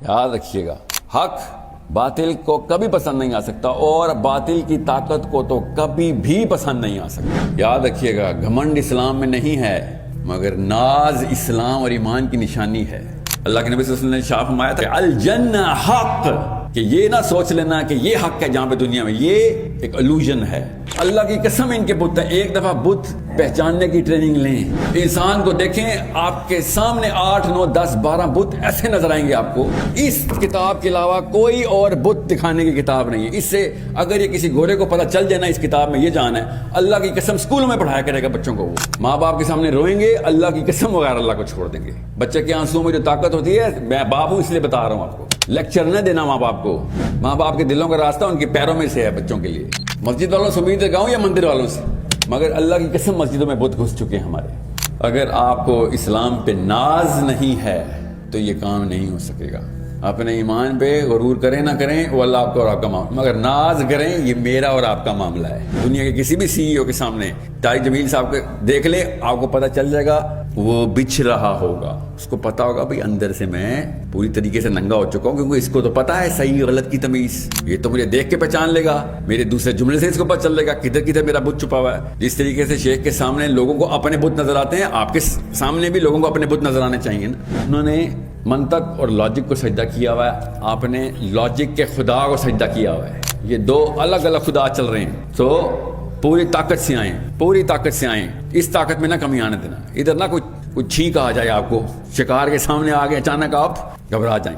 یاد رکھیے گا، حق باطل کو کبھی پسند نہیں آ سکتا اور باطل کی طاقت کو تو کبھی بھی پسند نہیں آ سکتا۔ یاد رکھیے گا، گھمنڈ اسلام میں نہیں ہے مگر ناز اسلام اور ایمان کی نشانی ہے۔ اللہ کے نبی صلی اللہ علیہ وسلم نے شاہ فرمایا تھا الجنہ حق، کہ یہ نہ سوچ لینا کہ یہ حق ہے جہاں پہ دنیا میں، یہ ایک الوژن ہے۔ اللہ کی قسم ان کے بت ہے، ایک دفعہ بت پہچاننے کی ٹریننگ لیں، انسان کو دیکھیں، آپ کے سامنے 8 9 10 12 بت ایسے نظر آئیں گے آپ کو۔ اس کتاب کے علاوہ کوئی اور بت دکھانے کی کتاب نہیں ہے۔ اس سے اگر یہ کسی گورے کو پتہ چل جائے نا اس کتاب میں یہ جان ہے، اللہ کی قسم اسکولوں میں پڑھایا کرے گا بچوں کو۔ وہ ماں باپ کے سامنے روئیں گے، اللہ کی قسم وغیرہ اللہ کو چھوڑ دیں گے۔ بچے کے آنسوؤں میں جو طاقت ہوتی ہے، میں باپ ہوں اس لیے بتا رہا ہوں آپ کو، لیکچر نہ دینا ماں باپ کو۔ ماں باپ کے دلوں کا راستہ ان کے پیروں میں سے ہے بچوں کے لیے۔ مسجد والوں سے امید لگاؤں یا مندر والوں سے، مگر اللہ کی قسم مسجدوں میں بت گھس چکے ہیں ہمارے۔ اگر آپ کو اسلام پہ ناز نہیں ہے تو یہ کام نہیں ہو سکے گا۔ اپنے ایمان پہ غرور کریں نہ کریں وہ اللہ آپ کو اور آپ کا معاملہ، مگر ناز کریں یہ میرا اور آپ کا معاملہ ہے۔ دنیا کے کسی بھی سی ای او کے سامنے طارق جمیل صاحب کو دیکھ لے، آپ کو پتہ چل جائے گا وہ بچھ رہا ہوگا، اس کو پتا ہوگا بھائی اندر سے میں پوری طریقے سے ننگا ہو چکا ہوں، کیونکہ اس کو تو پتا ہے صحیح غلط کی تمیز، یہ تو مجھے دیکھ کے پہچان لے گا، میرے دوسرے جملے سے اس کو پتہ چل لے گا کدھر کدھر میرا بت چھپا ہوا ہے۔ جس طریقے سے شیخ کے سامنے لوگوں کو اپنے بت نظر آتے ہیں، آپ کے سامنے بھی لوگوں کو اپنے بت نظر آنے چاہیے نا۔ انہوں نے منطق اور لاجک کو سجدہ کیا ہوا ہے، آپ نے لاجک کے خدا کو سجدہ کیا ہوا ہے۔ یہ دو الگ الگ خدا چل رہے ہیں، تو پوری طاقت سے آئیں، پوری طاقت سے آئیں، اس طاقت میں نہ کمی آنے دینا۔ ادھر نہ کوئی چھینک آ جائے آپ کو، شکار کے سامنے آ گئے اچانک آپ گھبرا جائیں۔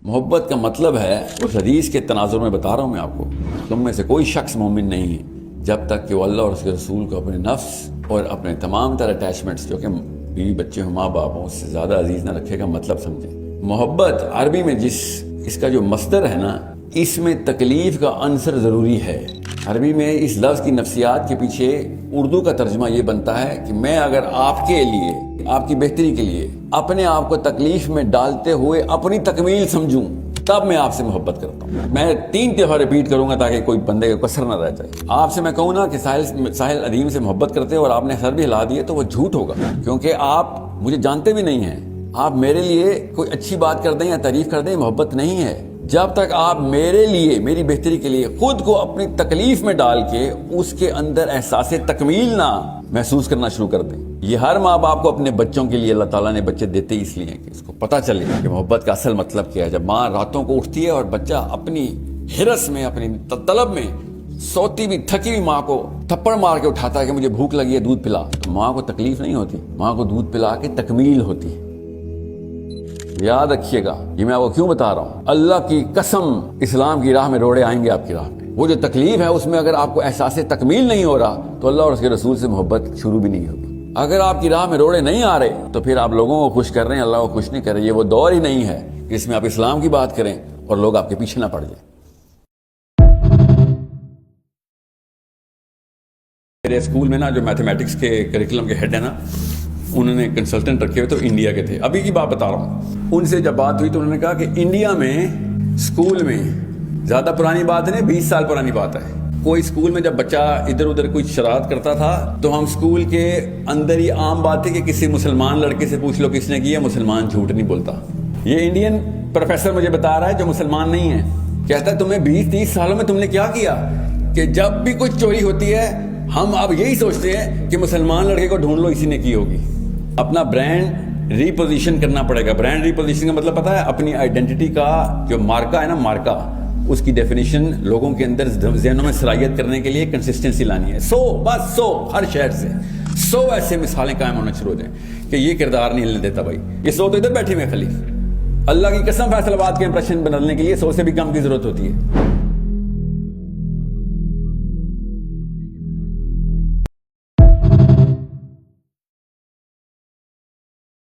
محبت کا مطلب ہے اس حدیث کے تناظر میں بتا رہا ہوں میں آپ کو، تم میں سے کوئی شخص مومن نہیں ہے جب تک کہ وہ اللہ اور اس کے رسول کو اپنے نفس اور اپنے تمام تر اٹیچمنٹس جو کہ بیوی بچے ہوں ماں باپ ہوں اس سے زیادہ عزیز نہ رکھے گا۔ مطلب سمجھیں، محبت عربی میں اس کا جو مصدر ہے نا، اس میں تکلیف کا عنصر ضروری ہے۔ عربی میں اس لفظ کی نفسیات کے پیچھے اردو کا ترجمہ یہ بنتا ہے کہ میں اگر آپ کے لیے، آپ کی بہتری کے لیے اپنے آپ کو تکلیف میں ڈالتے ہوئے اپنی تکمیل سمجھوں تب میں آپ سے محبت کرتا ہوں۔ میں 3 دفعہ ریپیٹ کروں گا تاکہ کوئی بندے کا کسر نہ رہ جائے۔ آپ سے میں کہوں نا کہ ساحل ادیم سے محبت کرتے اور آپ نے سر بھی ہلا دیے تو وہ جھوٹ ہوگا، کیونکہ آپ مجھے جانتے بھی نہیں ہیں۔ آپ میرے لیے کوئی اچھی بات کر دیں یا تعریف کر دیں، محبت نہیں ہے۔ جب تک آپ میرے لیے، میری بہتری کے لیے خود کو اپنی تکلیف میں ڈال کے اس کے اندر احساس تکمیل نہ محسوس کرنا شروع کر دیں۔ یہ ہر ماں باپ کو اپنے بچوں کے لیے اللہ تعالیٰ نے بچے دیتے اس لیے کہ اس کو پتہ چلے کہ محبت کا اصل مطلب کیا ہے۔ جب ماں راتوں کو اٹھتی ہے اور بچہ اپنی ہرس میں، اپنی طلب میں، سوتی بھی تھکی ہوئی ماں کو تھپڑ مار کے اٹھاتا ہے کہ مجھے بھوک لگی ہے دودھ پلا، تو ماں کو تکلیف نہیں ہوتی، ماں کو دودھ پلا کے تکمیل ہوتی ہے۔ یاد رکھیے گا، یہ میں آپ کو کیوں بتا رہا ہوں، اللہ کی قسم اسلام کی راہ میں روڑے آئیں گے آپ کی راہ میں۔ وہ جو تکلیف ہے اس میں اگر آپ کو احساس تکمیل نہیں ہو رہا تو اللہ اور اس کے رسول سے محبت شروع بھی نہیں ہوگی۔ اگر آپ کی راہ میں روڑے نہیں آ رہے تو پھر آپ لوگوں کو خوش کر رہے ہیں، اللہ کو خوش نہیں کر رہے۔ یہ وہ دور ہی نہیں ہے جس میں آپ اسلام کی بات کریں اور لوگ آپ کے پیچھے نہ پڑ جائیں۔ میرے اسکول میں نا جو میتھمیٹکس کے کریکولم کے ہیڈ ہیں نا، انہوں نے کنسلٹنٹ رکھے ہوئے تو انڈیا کے تھے، ابھی کی بات بتا رہا ہوں۔ ان سے جب بات ہوئی تو انہوں نے کہا کہ انڈیا میں اسکول میں، زیادہ پرانی بات نہیں، 20 سال پرانی بات ہے، کوئی اسکول میں جب بچہ ادھر ادھر کوئی شرارت کرتا تھا تو ہم اسکول کے اندر ہی عام بات ہے کہ کسی مسلمان لڑکے سے پوچھ لو کس نے کی ہے، مسلمان جھوٹ نہیں بولتا۔ یہ انڈین پروفیسر مجھے بتا رہا ہے جو مسلمان نہیں ہے، کہتا ہے تمہیں 20-30 سالوں میں تم نے کیا کیا کہ جب بھی کوئی چوری ہوتی ہے ہم اب یہی سوچتے ہیں کہ مسلمان لڑکے کو ڈھونڈ لو اسی نے کی ہوگی۔ اپنا برانڈ ریپوزیشن کرنا پڑے گا۔ برانڈ ریپوزیشن کا مطلب پتا ہے، اپنی آئیڈینٹی کا جو مارکا ہے نا، مارکا، اس کی ڈیفینیشن لوگوں کے اندر ذہنوں میں صلاحیت کرنے کے لیے کنسسٹنسی لانی ہے۔ 100 ہر شہر سے 100 ایسے مثالیں قائم ہونا شروع ہو جائیں کہ یہ کردار نہیں ہلنے دیتا بھائی، یہ 100 تو ادھر بیٹھے ہوئے خالی۔ اللہ کی قسم فیصل آباد کے امپریشن بدلنے کے لیے 100 سے بھی کم کی ضرورت ہوتی ہے۔